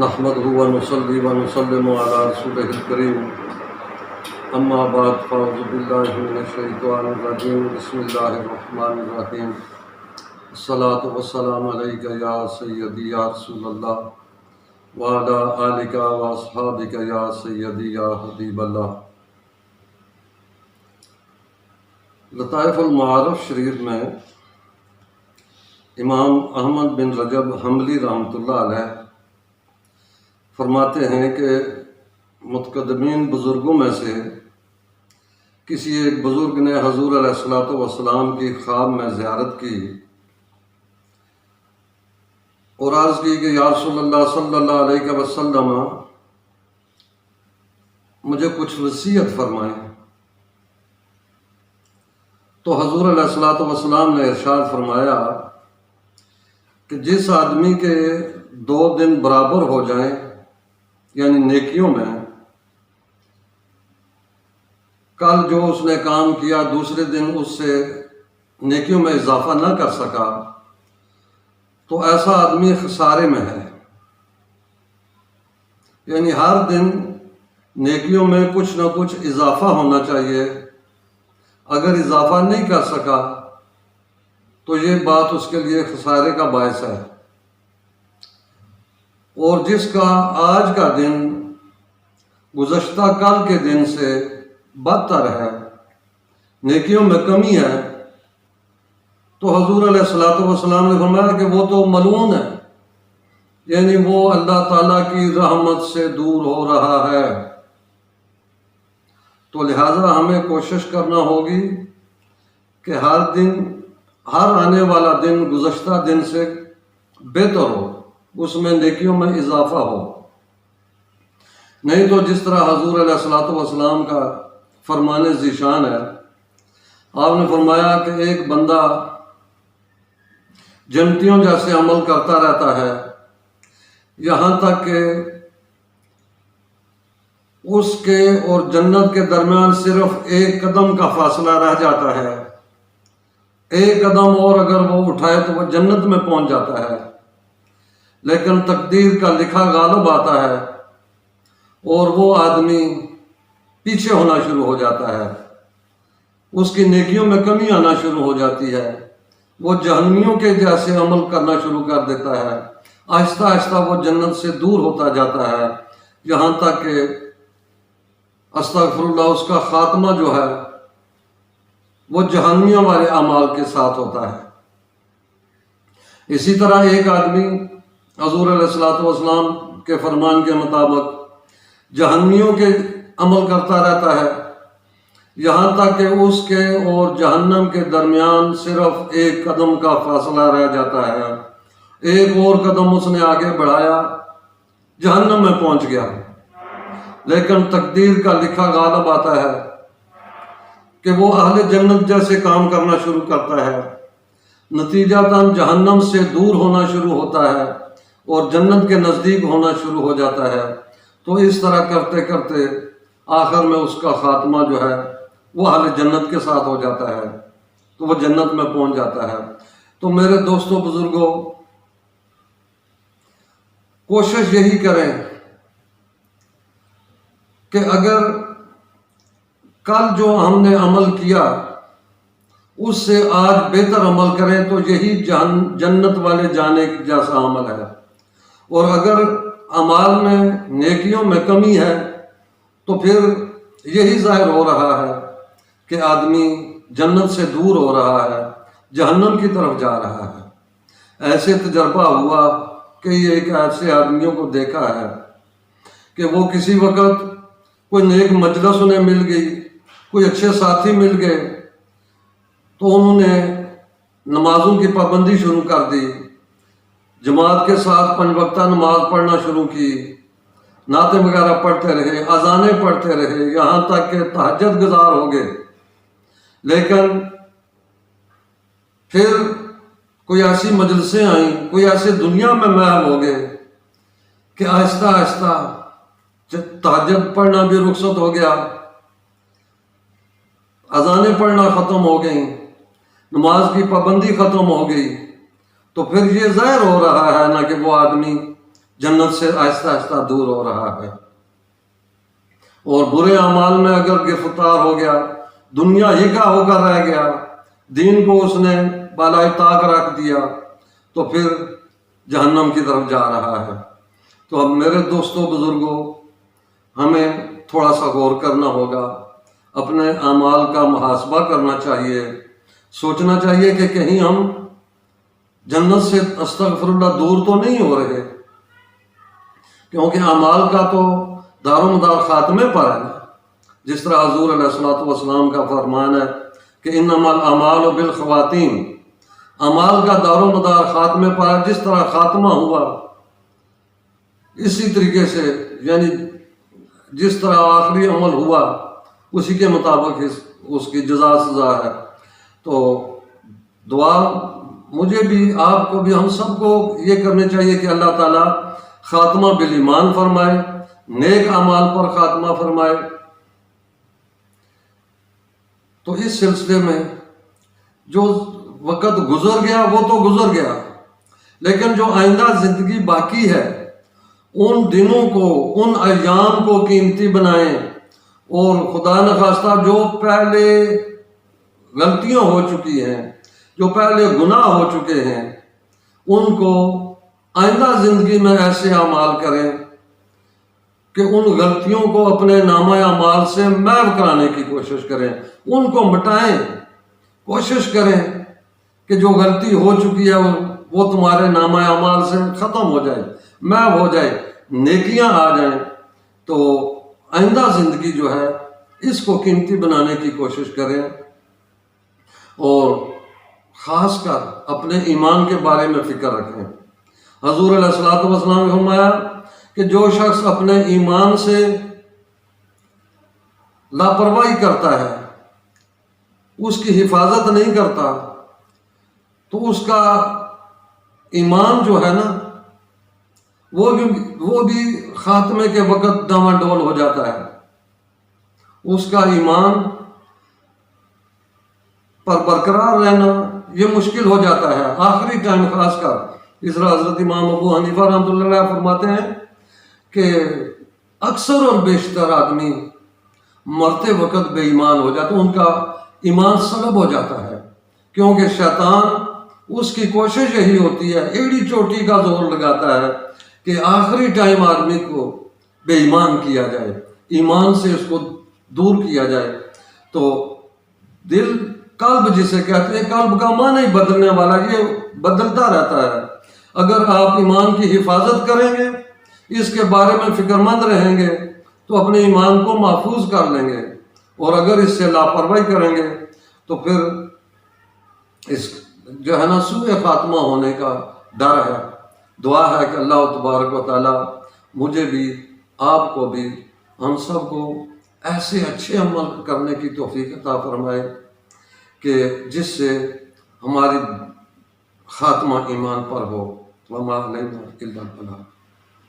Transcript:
نحمده ونصلي ونسلم على رسوله الكريم اما بعد فاعوذ بالله من الشيطان الرجيم بسم الله الرحمن الرحيم الصلاة والسلام عليك يا سيدي يا رسول الله وعلى آلك واصحابك يا سيدي يا حبيب الله۔ لطائف المعارف شریف میں امام احمد بن رجب حنبلی رحمۃ اللہ علیہ فرماتے ہیں کہ متقدمین بزرگوں میں سے کسی ایک بزرگ نے حضور علیہ الصلوۃ والسلام کی خواب میں زیارت کی اور عرض کی کہ یا رسول اللہ صلی اللہ علیہ وسلم مجھے کچھ وصیت فرمائیں۔ تو حضور علیہ الصلوۃ والسلام نے ارشاد فرمایا کہ جس آدمی کے 2 دن برابر ہو جائیں یعنی نیکیوں میں، کل جو اس نے کام کیا دوسرے دن اس سے نیکیوں میں اضافہ نہ کر سکا تو ایسا آدمی خسارے میں ہے۔ یعنی ہر دن نیکیوں میں کچھ نہ کچھ اضافہ ہونا چاہیے، اگر اضافہ نہیں کر سکا تو یہ بات اس کے لیے خسارے کا باعث ہے۔ اور جس کا آج کا دن گزشتہ کل کے دن سے بدتر ہے، نیکیوں میں کمی ہے، تو حضور علیہ الصلوۃ والسلام نے فرمایا کہ وہ تو ملعون ہے، یعنی وہ اللہ تعالیٰ کی رحمت سے دور ہو رہا ہے۔ تو لہٰذا ہمیں کوشش کرنا ہوگی کہ ہر آنے والا دن گزشتہ دن سے بہتر ہو، اس میں نیکیوں میں اضافہ ہو، نہیں تو جس طرح حضور علیہ الصلوۃ والسلام کا فرمان ذیشان ہے، آپ نے فرمایا کہ ایک بندہ جنتیوں جیسے عمل کرتا رہتا ہے یہاں تک کہ اس کے اور جنت کے درمیان صرف ایک قدم کا فاصلہ رہ جاتا ہے، ایک قدم اور اگر وہ اٹھائے تو وہ جنت میں پہنچ جاتا ہے، لیکن تقدیر کا لکھا غالب آتا ہے اور وہ آدمی پیچھے ہونا شروع ہو جاتا ہے، اس کی نیکیوں میں کمی آنا شروع ہو جاتی ہے، وہ جہنمیوں کے جیسے عمل کرنا شروع کر دیتا ہے، آہستہ آہستہ وہ جنت سے دور ہوتا جاتا ہے، یہاں تک کہ استغفر اللہ اس کا خاتمہ جو ہے وہ جہنمیوں والے اعمال کے ساتھ ہوتا ہے۔ اسی طرح ایک آدمی حضور علیہ الصلوۃ والسلام کے فرمان کے مطابق جہنمیوں کے عمل کرتا رہتا ہے یہاں تک کہ اس کے اور جہنم کے درمیان صرف ایک قدم کا فاصلہ رہ جاتا ہے، ایک اور قدم اس نے آگے بڑھایا جہنم میں پہنچ گیا، لیکن تقدیر کا لکھا غالب آتا ہے کہ وہ اہل جنت جیسے کام کرنا شروع کرتا ہے، نتیجتاً جہنم سے دور ہونا شروع ہوتا ہے اور جنت کے نزدیک ہونا شروع ہو جاتا ہے۔ تو اس طرح کرتے کرتے آخر میں اس کا خاتمہ جو ہے وہ اہل جنت کے ساتھ ہو جاتا ہے، تو وہ جنت میں پہنچ جاتا ہے۔ تو میرے دوستوں بزرگوں، کوشش یہی کریں کہ اگر کل جو ہم نے عمل کیا اس سے آج بہتر عمل کریں تو یہی جنت والے جانے جیسا عمل ہے، اور اگر اعمال میں نیکیوں میں کمی ہے تو پھر یہی ظاہر ہو رہا ہے کہ آدمی جنت سے دور ہو رہا ہے، جہنم کی طرف جا رہا ہے۔ ایسے تجربہ ہوا کہ یہ ایک ایسے آدمیوں کو دیکھا ہے کہ وہ کسی وقت کوئی نیک مجلس انہیں مل گئی، کوئی اچھے ساتھی مل گئے تو انہوں نے نمازوں کی پابندی شروع کر دی، جماعت کے ساتھ 5 وقتہ نماز پڑھنا شروع کی، نعتیں وغیرہ پڑھتے رہے، اذانیں پڑھتے رہے، یہاں تک کہ تہجد گزار ہو گئے، لیکن پھر کوئی ایسی مجلسیں آئیں، کوئی ایسے دنیا میں محو ہو گئے کہ آہستہ آہستہ تہجد پڑھنا بھی رخصت ہو گیا، اذانیں پڑھنا ختم ہو گئیں، نماز کی پابندی ختم ہو گئی، تو پھر یہ ظاہر ہو رہا ہے نا کہ وہ آدمی جنت سے آہستہ آہستہ دور ہو رہا ہے، اور برے اعمال میں اگر گرفتار ہو گیا، دنیا ہی کا ہو کر رہ گیا، دین کو اس نے بالائے طاق رکھ دیا، تو پھر جہنم کی طرف جا رہا ہے۔ تو اب میرے دوستوں بزرگوں، ہمیں تھوڑا سا غور کرنا ہوگا، اپنے اعمال کا محاسبہ کرنا چاہیے، سوچنا چاہیے کہ کہیں ہم جنت سے استغفر اللہ دور تو نہیں ہو رہے، کیونکہ اعمال کا تو دار و مدار خاتمے پر ہے، جس طرح حضور علیہ الصلوۃ والسلام کا فرمان ہے کہ انما الاعمال بالخواتیم، اعمال کا دار و مدار خاتمے پر ہے، جس طرح خاتمہ ہوا اسی طریقے سے، یعنی جس طرح آخری عمل ہوا اسی کے مطابق اس کی جزا سزا ہے۔ تو دعا مجھے بھی، آپ کو بھی، ہم سب کو یہ کرنے چاہیے کہ اللہ تعالیٰ خاتمہ بالایمان فرمائے، نیک اعمال پر خاتمہ فرمائے۔ تو اس سلسلے میں جو وقت گزر گیا وہ تو گزر گیا، لیکن جو آئندہ زندگی باقی ہے، ان دنوں کو، ان ایام کو قیمتی بنائیں، اور خدا نخواستہ جو پہلے غلطیاں ہو چکی ہیں، جو پہلے گناہ ہو چکے ہیں، ان کو آئندہ زندگی میں ایسے اعمال کریں کہ ان غلطیوں کو اپنے نامہ اعمال سے محو کرانے کی کوشش کریں، ان کو مٹائیں، کوشش کریں کہ جو غلطی ہو چکی ہے وہ تمہارے نامہ اعمال سے ختم ہو جائے، محو ہو جائے، نیکیاں آ جائیں۔ تو آئندہ زندگی جو ہے اس کو قیمتی بنانے کی کوشش کریں، اور خاص کر اپنے ایمان کے بارے میں فکر رکھیں۔ حضور علیہ الصلوۃ والسلام نے فرمایا کہ جو شخص اپنے ایمان سے لاپرواہی کرتا ہے، اس کی حفاظت نہیں کرتا، تو اس کا ایمان جو ہے نا وہ بھی خاتمے کے وقت ڈاواں ڈول ہو جاتا ہے، اس کا ایمان پر برقرار رہنا یہ مشکل ہو جاتا ہے آخری ٹائم، خاص کر اس طرح حضرت امام ابو حنیفہ رحمۃ اللہ علیہ فرماتے ہیں کہ اکثر اور بیشتر آدمی مرتے وقت بے ایمان ہو جاتے، ان کا ایمان سلب ہو جاتا ہے، کیونکہ شیطان اس کی کوشش یہی ہوتی ہے، ایڑی چوٹی کا زور لگاتا ہے کہ آخری ٹائم آدمی کو بے ایمان کیا جائے، ایمان سے اس کو دور کیا جائے۔ تو دل، قلب جسے کہتے ہیں، قلب کا معنی بدلنے والا، یہ بدلتا رہتا ہے۔ اگر آپ ایمان کی حفاظت کریں گے، اس کے بارے میں فکر مند رہیں گے، تو اپنے ایمان کو محفوظ کر لیں گے، اور اگر اس سے لاپرواہی کریں گے تو پھر اس جو ہے نا سوء خاتمہ ہونے کا ڈر ہے۔ دعا ہے کہ اللہ تبارک و تعالیٰ مجھے بھی، آپ کو بھی، ہم سب کو ایسے اچھے عمل کرنے کی توفیق عطا فرمائے کہ جس سے ہماری خاتمہ ایمان پر ہو۔ وما علینا الا البلاغ۔